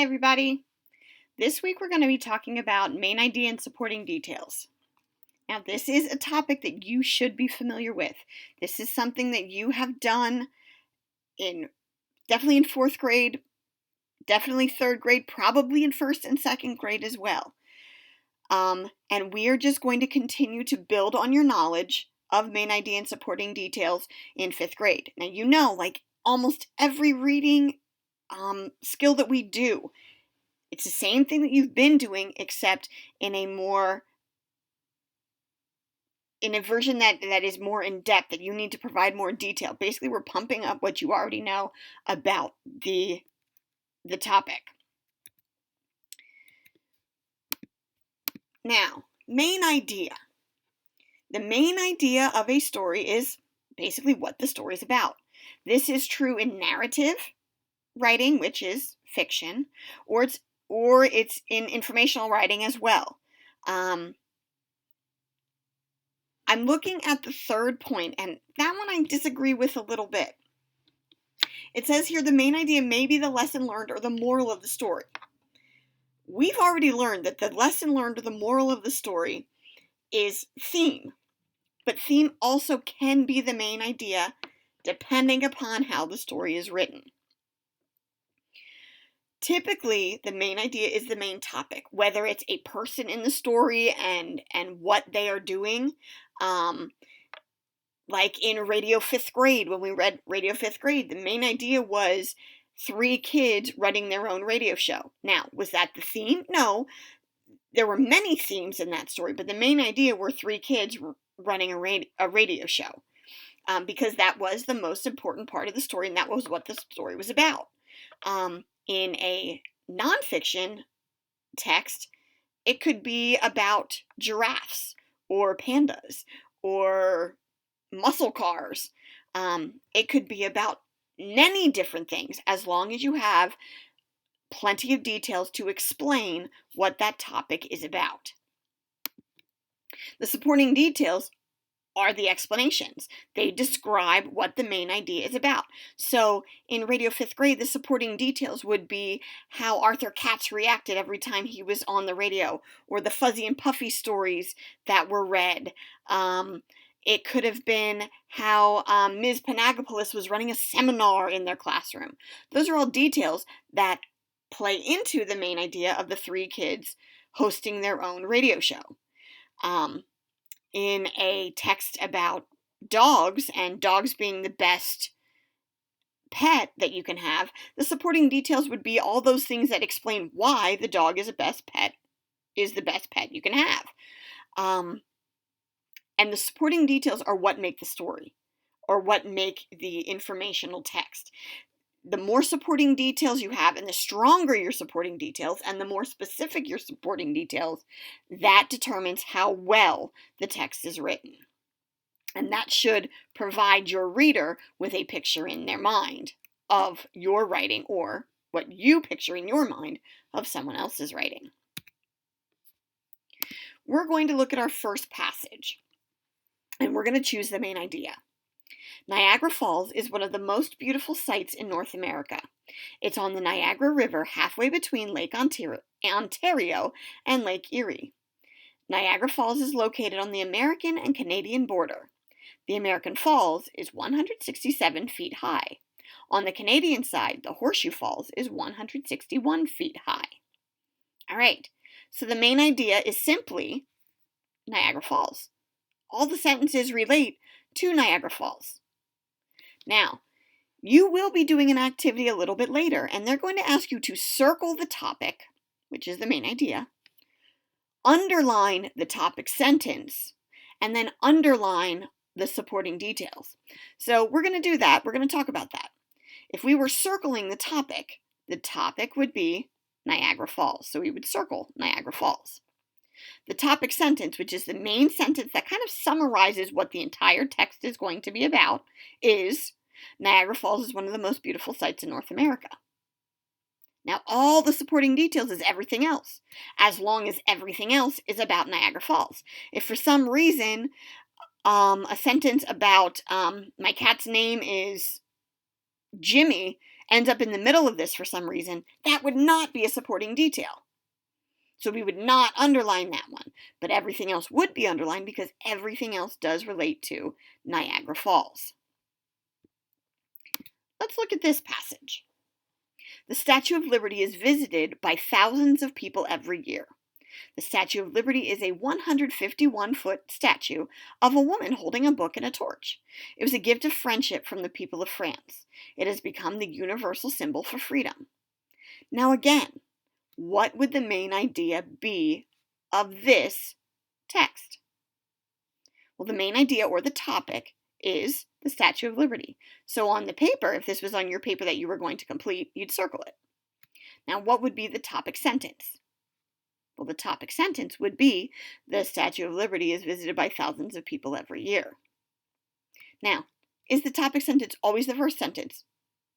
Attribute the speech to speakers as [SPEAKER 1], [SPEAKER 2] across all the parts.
[SPEAKER 1] Hi everybody! This week we're going to be talking about main idea and supporting details. Now this is a topic that you should be familiar with. This is something that you have done definitely in 4th grade, definitely 3rd grade, probably in 1st and 2nd grade as well. And we are just going to continue to build on your knowledge of main idea and supporting details in 5th grade. Now you know, like almost every reading skill that we do, it's the same thing that you've been doing, except in a version that is more in depth, that you need to provide more detail. Basically, we're pumping up what you already know about the topic. Now, main idea. The main idea of a story is basically what the story is about. This is true in narrative writing, which is fiction, or it's in informational writing as well. I'm looking at the 3rd point, and that one I disagree with a little bit. It says here the main idea may be the lesson learned or the moral of the story. We've already learned that the lesson learned or the moral of the story is theme, but theme also can be the main idea depending upon how the story is written. Typically, the main idea is the main topic, whether it's a person in the story and what they are doing. Like in Radio 5th grade, when we read Radio 5th grade, the main idea was 3 kids running their own radio show. Now, was that the theme? No. There were many themes in that story, but the main idea were 3 kids running a radio show. Because that was the most important part of the story, and that was what the story was about. In a nonfiction text, it could be about giraffes or pandas or muscle cars. It could be about many different things, as long as you have plenty of details to explain what that topic is about. The supporting details are the explanations. They describe what the main idea is about. So in Radio 5th grade, the supporting details would be how Arthur Katz reacted every time he was on the radio, or the Fuzzy and Puffy stories that were read. It could have been how Ms. Panagopoulos was running a seminar in their classroom. Those are all details that play into the main idea of the 3 kids hosting their own radio show. In a text about dogs, and dogs being the best pet that you can have, the supporting details would be all those things that explain why the dog is the best pet you can have. And the supporting details are what make the story, or what make the informational text. The more supporting details you have, and the stronger your supporting details, and the more specific your supporting details, that determines how well the text is written. And that should provide your reader with a picture in their mind of your writing, or what you picture in your mind of someone else's writing. We're going to look at our first passage, and we're going to choose the main idea. Niagara Falls is one of the most beautiful sights in North America. It's on the Niagara River, halfway between Lake Ontario and Lake Erie. Niagara Falls is located on the American and Canadian border. The American Falls is 167 feet high. On the Canadian side, the Horseshoe Falls is 161 feet high. All right, so the main idea is simply Niagara Falls. All the sentences relate to Niagara Falls. Now, you will be doing an activity a little bit later, and they're going to ask you to circle the topic, which is the main idea, underline the topic sentence, and then underline the supporting details. So we're going to do that. We're going to talk about that. If we were circling the topic would be Niagara Falls. So we would circle Niagara Falls. The topic sentence, which is the main sentence that kind of summarizes what the entire text is going to be about, is Niagara Falls is one of the most beautiful sights in North America. Now, all the supporting details is everything else, as long as everything else is about Niagara Falls. If for some reason a sentence about my cat's name is Jimmy ends up in the middle of this for some reason, that would not be a supporting detail. So we would not underline that one, but everything else would be underlined because everything else does relate to Niagara Falls. Let's look at this passage. The Statue of Liberty is visited by thousands of people every year. The Statue of Liberty is a 151-foot statue of a woman holding a book and a torch. It was a gift of friendship from the people of France. It has become the universal symbol for freedom. Now again, what would the main idea be of this text? Well, the main idea or the topic is the Statue of Liberty. So on the paper, if this was on your paper that you were going to complete, you'd circle it. Now, what would be the topic sentence? Well, the topic sentence would be, the Statue of Liberty is visited by thousands of people every year. Now, is the topic sentence always the first sentence?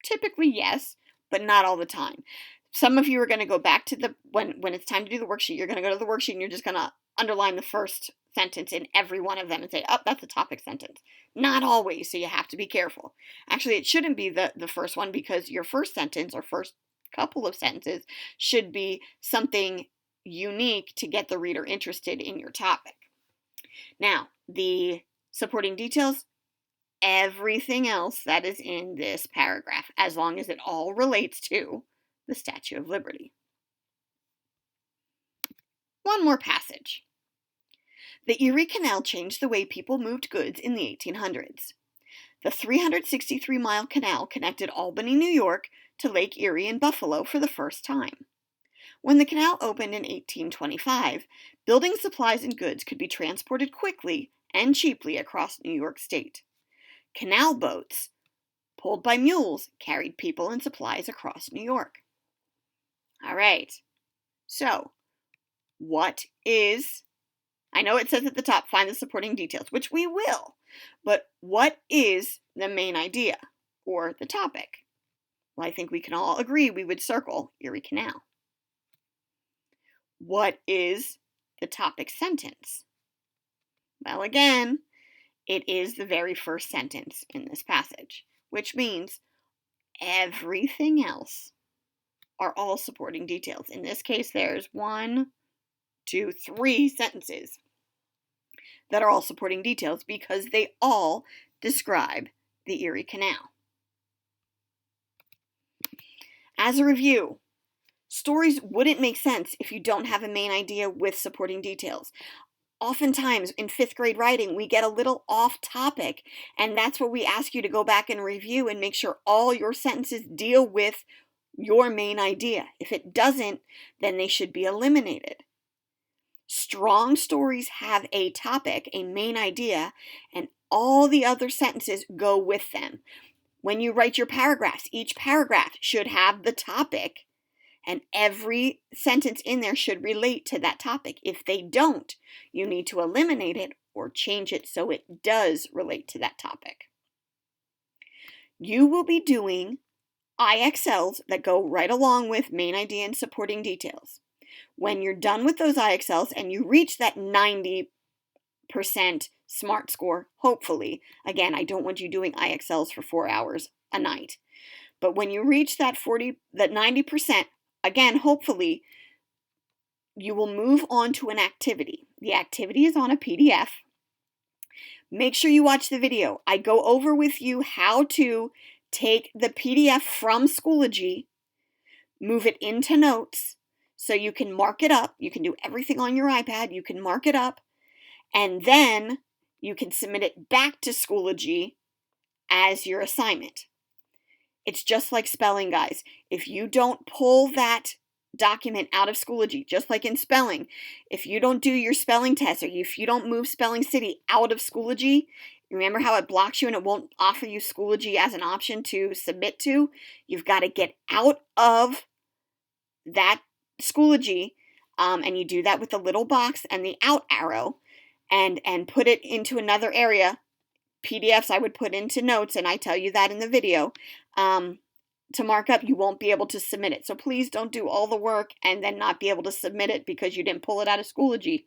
[SPEAKER 1] Typically, yes, but not all the time. Some of you are going to go back to when it's time to do the worksheet, you're going to go to the worksheet and you're just going to underline the first sentence in every one of them and say, oh, that's a topic sentence. Not always, so you have to be careful. Actually, it shouldn't be the first one because your first sentence or first couple of sentences should be something unique to get the reader interested in your topic. Now, the supporting details, everything else that is in this paragraph, as long as it all relates to the Statue of Liberty. One more passage. The Erie Canal changed the way people moved goods in the 1800s. The 363-mile canal connected Albany, New York to Lake Erie and Buffalo for the first time. When the canal opened in 1825, building supplies and goods could be transported quickly and cheaply across New York State. Canal boats, pulled by mules, carried people and supplies across New York. All right, so what is, I know it says at the top, find the supporting details, which we will, but what is the main idea or the topic? Well, I think we can all agree we would circle Erie Canal. What is the topic sentence? Well, again, it is the very first sentence in this passage, which means everything else are all supporting details. In this case, there's 1, 2, 3 sentences that are all supporting details because they all describe the Erie Canal. As a review, stories wouldn't make sense if you don't have a main idea with supporting details. Oftentimes in 5th grade writing, we get a little off topic, and that's where we ask you to go back and review and make sure all your sentences deal with your main idea. If it doesn't, then they should be eliminated. Strong stories have a topic, a main idea, and all the other sentences go with them. When you write your paragraphs, each paragraph should have the topic, and every sentence in there should relate to that topic. If they don't, you need to eliminate it or change it so it does relate to that topic. You will be doing IXLs that go right along with main idea and supporting details. When you're done with those IXLs and you reach that 90% SMART score, hopefully, again, I don't want you doing IXLs for 4 hours a night, but when you reach that 90%, again, hopefully, you will move on to an activity. The activity is on a PDF. Make sure you watch the video. I go over with you how to take the PDF from Schoology, move it into notes, so you can mark it up. You can do everything on your iPad. You can mark it up, and then you can submit it back to Schoology as your assignment. It's just like spelling, guys. If you don't pull that document out of Schoology, just like in spelling, if you don't do your spelling test or if you don't move Spelling City out of Schoology, remember how it blocks you and it won't offer you Schoology as an option to submit to? You've got to get out of that Schoology, and you do that with the little box and the out arrow, and put it into another area. PDFs I would put into notes, and I tell you that in the video. To mark up, you won't be able to submit it. So please don't do all the work and then not be able to submit it because you didn't pull it out of Schoology.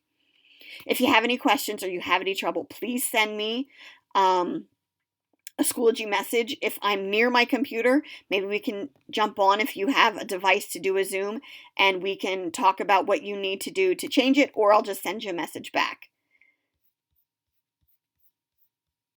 [SPEAKER 1] If you have any questions or you have any trouble, please send me a a Schoology message. If I'm near my computer, maybe we can jump on if you have a device to do a Zoom, and we can talk about what you need to do to change it, or I'll just send you a message back.